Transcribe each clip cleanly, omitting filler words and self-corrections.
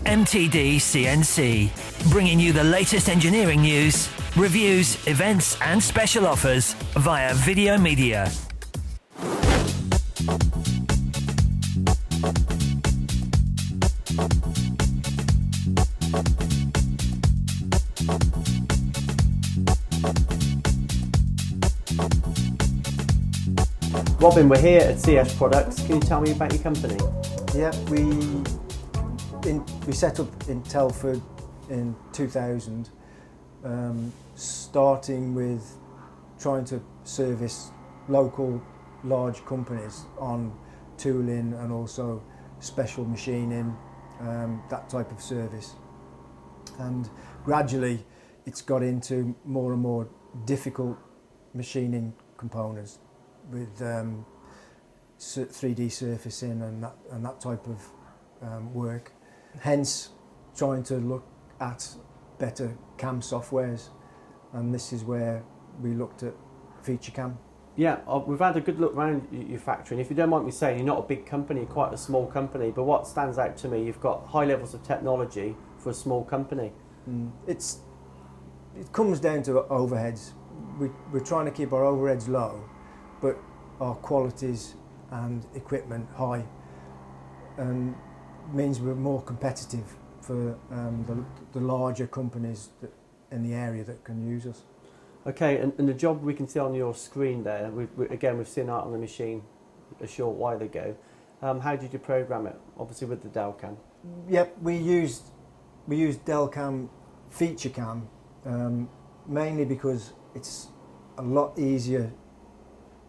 MTD CNC, bringing you the latest engineering news, reviews, events and special offers via video media. Robin, we're here at CS Products. Can you tell me about your company? Yeah, we set up in Telford in 2000, starting with trying to service local large companies on tooling and also special machining, that type of service. And gradually it's got into more and more difficult machining components with 3D surfacing and that type of work. Hence, trying to look at better CAM softwares, and this is where we looked at FeatureCAM. Yeah, we've had a good look around your factory, and if you don't mind me saying, you're not a big company, you're quite a small company, but what stands out to me, you've got high levels of technology for a small company. It comes down to overheads. We're trying to keep our overheads low, but our qualities and equipment high, and means we're more competitive for the larger companies in the area that can use us. Okay, and the job we can see on your screen there, we've seen that on the machine a short while ago. How did you program it? Obviously with the Delcam. Yep, we used Delcam FeatureCAM mainly because it's a lot easier.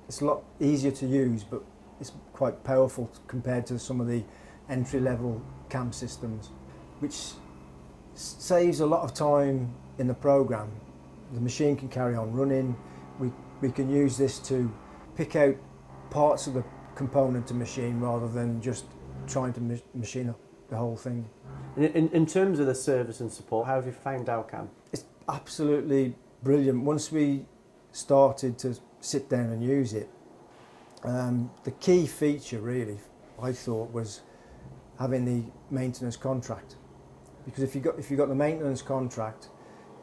It's a lot easier to use, but it's quite powerful compared to some of the entry-level CAM systems, which saves a lot of time in the program. The machine can carry on running. We can use this to pick out parts of the component to machine rather than just trying to machine the whole thing. In terms of the service and support, how have you found Delcam? It's absolutely brilliant. Once we started to sit down and use it, the key feature really, I thought, was having the maintenance contract. Because if you got the maintenance contract,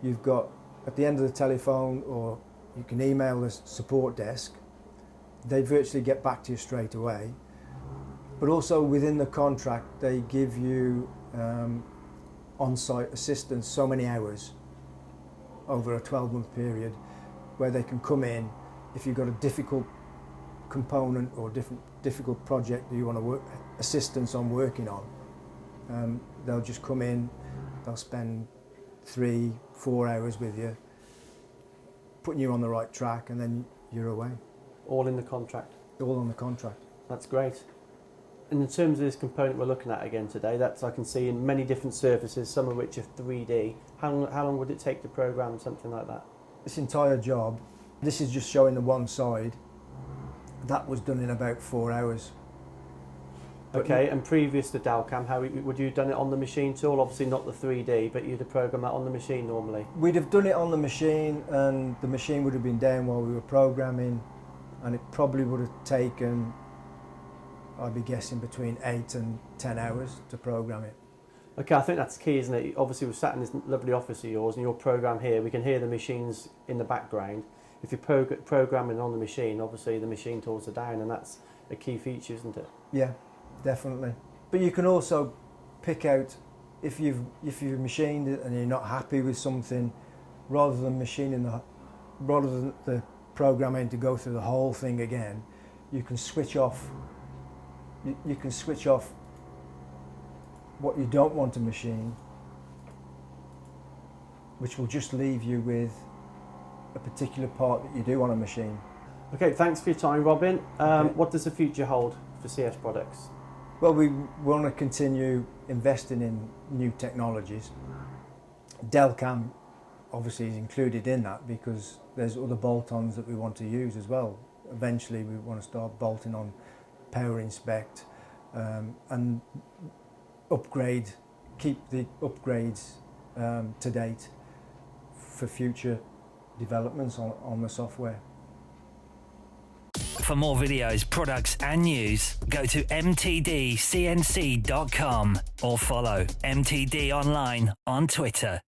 you've got at the end of the telephone, or you can email the support desk, they virtually get back to you straight away. But also within the contract, they give you on-site assistance so many hours over a 12-month period, where they can come in if you've got a difficult component or difficult project that you want to assistance on working on. They'll just come in, they'll spend 3-4 hours with you, putting you on the right track, and then you're away. All in the contract? All on the contract. That's great. And in terms of this component we're looking at again today, that's I can see in many different surfaces, some of which are 3D. How long would it take to program something like that? This entire job, this is just showing the one side, that was done in about 4 hours. Okay, and previous to Delcam, how would you have done it on the machine tool? Obviously not the 3D, but you'd have programmed that on the machine normally? We'd have done it on the machine, and the machine would have been down while we were programming, and it probably would have taken, I'd be guessing, between 8 and 10 hours to program it. Okay, I think that's key, isn't it? Obviously we've sat in this lovely office of yours, and your program here, we can hear the machines in the background. If you're programming on the machine, obviously the machine tools are down, and that's a key feature, isn't it? Yeah, definitely. But you can also pick out, if you've machined it and you're not happy with something, rather than the programming to go through the whole thing again, you can switch off. You can switch off what you don't want to machine, which will just leave you with a particular part that you do want to machine. Okay, thanks for your time, Robin. Okay. What does the future hold for CS Products? Well, we want to continue investing in new technologies. Delcam obviously is included in that because there's other bolt-ons that we want to use as well. Eventually we want to start bolting on Power Inspect and keep the upgrades to date for future developments on the software. For more videos, products and news, go to mtdcnc.com or follow MTD Online on Twitter.